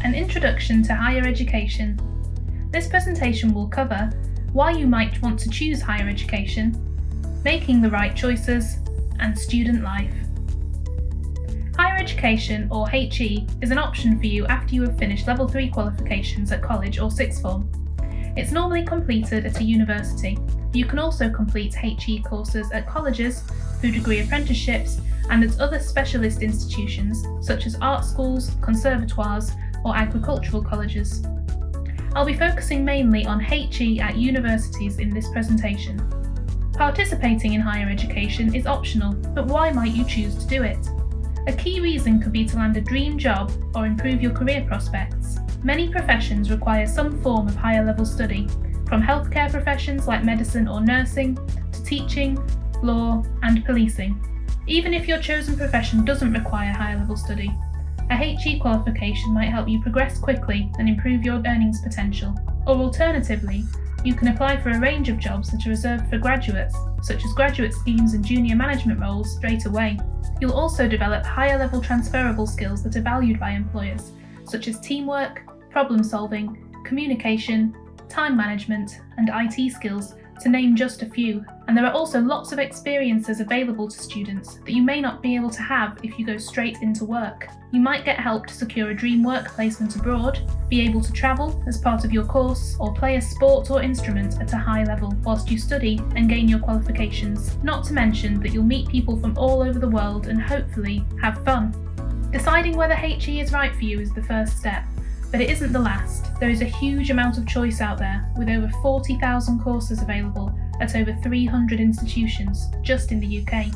An Introduction to Higher Education. This presentation will cover why you might want to choose higher education, making the right choices, and student life. Higher education, or HE, is an option for you after you have finished Level 3 qualifications at college or sixth form. It's normally completed at a university. You can also complete HE courses at colleges, through degree apprenticeships, and at other specialist institutions such as art schools, conservatoires, or agricultural colleges. I'll be focusing mainly on HE at universities in this presentation. Participating in higher education is optional, but why might you choose to do it? A key reason could be to land a dream job or improve your career prospects. Many professions require some form of higher level study, from healthcare professions like medicine or nursing, to teaching, law, and policing. Even if your chosen profession doesn't require higher level study, a HE qualification might help you progress quickly and improve your earnings potential. Or alternatively, you can apply for a range of jobs that are reserved for graduates, such as graduate schemes and junior management roles, straight away. You'll also develop higher level transferable skills that are valued by employers, such as teamwork, problem solving, communication, time management, and IT skills, to name just a few. And there are also lots of experiences available to students that you may not be able to have if you go straight into work. You might get help to secure a dream work placement abroad, be able to travel as part of your course, or play a sport or instrument at a high level whilst you study and gain your qualifications. Not to mention that you'll meet people from all over the world and hopefully have fun. Deciding whether HE is right for you is the first step, but it isn't the last. There is a huge amount of choice out there, with over 40,000 courses available at over 300 institutions just in the UK.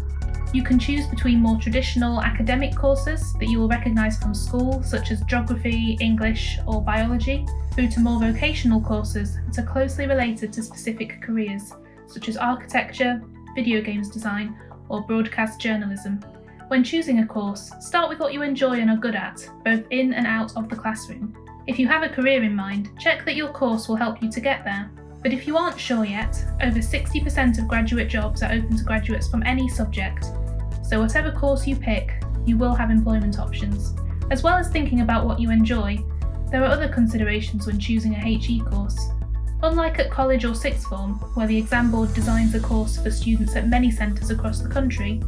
You can choose between more traditional academic courses that you will recognise from school, such as geography, English, or biology, through to more vocational courses that are closely related to specific careers, such as architecture, video games design, or broadcast journalism. When choosing a course, start with what you enjoy and are good at, both in and out of the classroom. If you have a career in mind, check that your course will help you to get there. But if you aren't sure yet, over 60% of graduate jobs are open to graduates from any subject. So whatever course you pick, you will have employment options. As well as thinking about what you enjoy, there are other considerations when choosing a HE course. Unlike at college or sixth form, where the exam board designs a course for students at many centres across the country,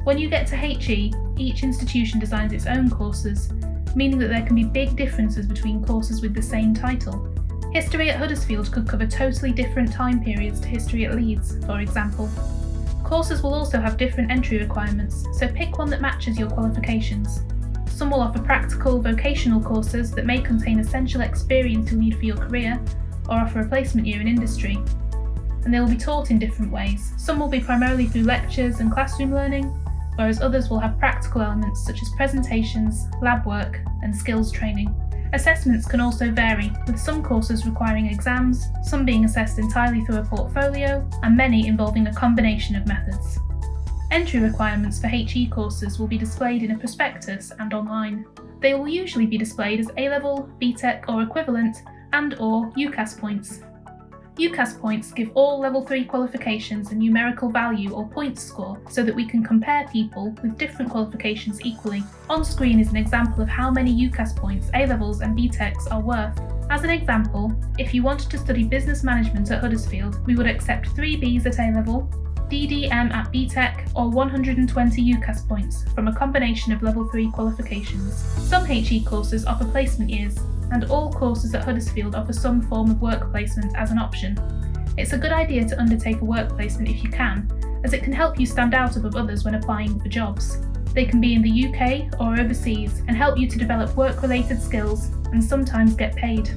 when you get to HE, each institution designs its own courses, meaning that there can be big differences between courses with the same title. History at Huddersfield could cover totally different time periods to history at Leeds, for example. Courses will also have different entry requirements, so pick one that matches your qualifications. Some will offer practical, vocational courses that may contain essential experience you'll need for your career, or offer a placement year in industry. And they will be taught in different ways. Some will be primarily through lectures and classroom learning, whereas others will have practical elements such as presentations, lab work, and skills training. Assessments can also vary, with some courses requiring exams, some being assessed entirely through a portfolio, and many involving a combination of methods. Entry requirements for HE courses will be displayed in a prospectus and online. They will usually be displayed as A-level, BTEC or equivalent, and/or UCAS points. UCAS points give all Level 3 qualifications a numerical value or points score so that we can compare people with different qualifications equally. On screen is an example of how many UCAS points A-levels and BTECs are worth. As an example, if you wanted to study business management at Huddersfield, we would accept 3 Bs at A-level, DDM at BTEC, or 120 UCAS points from a combination of Level 3 qualifications. Some HE courses offer placement years, and all courses at Huddersfield offer some form of work placement as an option. It's a good idea to undertake a work placement if you can, as it can help you stand out above others when applying for jobs. They can be in the UK or overseas and help you to develop work-related skills and sometimes get paid.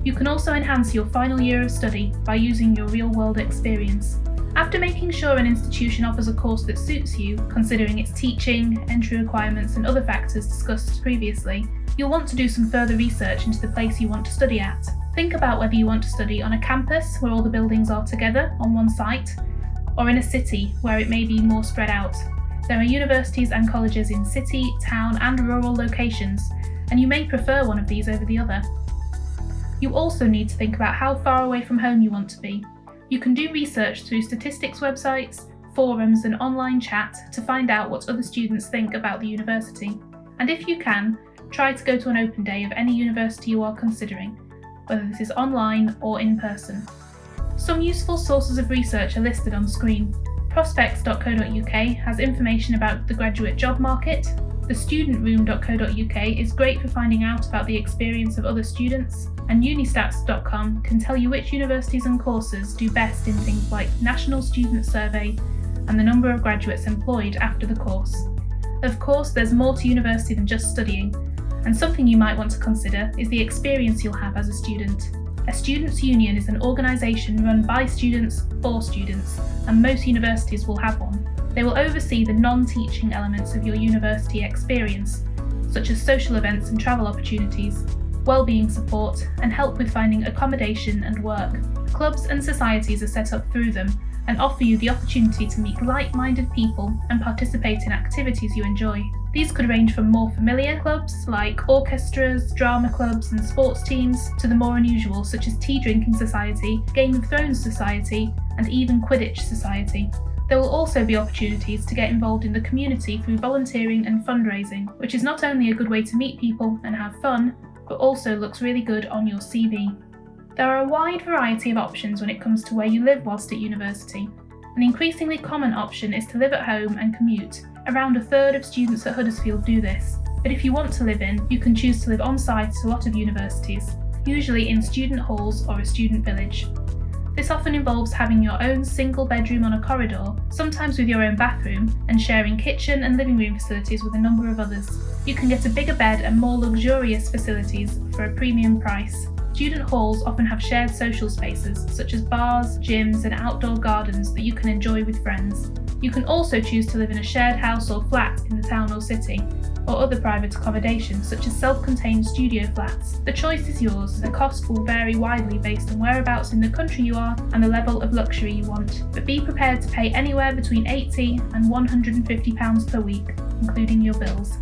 You can also enhance your final year of study by using your real-world experience. After making sure an institution offers a course that suits you, considering its teaching, entry requirements, and other factors discussed previously, you'll want to do some further research into the place you want to study at. Think about whether you want to study on a campus where all the buildings are together on one site, or in a city where it may be more spread out. There are universities and colleges in city, town, and rural locations, and you may prefer one of these over the other. You also need to think about how far away from home you want to be. You can do research through statistics websites, forums, and online chat to find out what other students think about the university. And if you can, try to go to an open day of any university you are considering, whether this is online or in person. Some useful sources of research are listed on screen. Prospects.co.uk has information about the graduate job market. TheStudentRoom.co.uk is great for finding out about the experience of other students, and Unistats.com can tell you which universities and courses do best in things like National Student Survey and the number of graduates employed after the course. Of course, there's more to university than just studying, and something you might want to consider is the experience you'll have as a student. A students' union is an organisation run by students for students, and most universities will have one. They will oversee the non-teaching elements of your university experience, such as social events and travel opportunities, wellbeing support, and help with finding accommodation and work. Clubs and societies are set up through them and offer you the opportunity to meet like-minded people and participate in activities you enjoy. These could range from more familiar clubs like orchestras, drama clubs and sports teams to the more unusual such as Tea Drinking Society, Game of Thrones Society and even Quidditch Society. There will also be opportunities to get involved in the community through volunteering and fundraising, which is not only a good way to meet people and have fun, but also looks really good on your CV. There are a wide variety of options when it comes to where you live whilst at university. An increasingly common option is to live at home and commute. Around a third of students at Huddersfield do this, but if you want to live in, you can choose to live on site at a lot of universities, usually in student halls or a student village. This often involves having your own single bedroom on a corridor, sometimes with your own bathroom, and sharing kitchen and living room facilities with a number of others. You can get a bigger bed and more luxurious facilities for a premium price. Student halls often have shared social spaces, such as bars, gyms, and outdoor gardens that you can enjoy with friends. You can also choose to live in a shared house or flat in the town or city, or other private accommodation, such as self-contained studio flats. The choice is yours. The cost will vary widely based on whereabouts in the country you are and the level of luxury you want, but be prepared to pay anywhere between £80 and £150 per week, including your bills.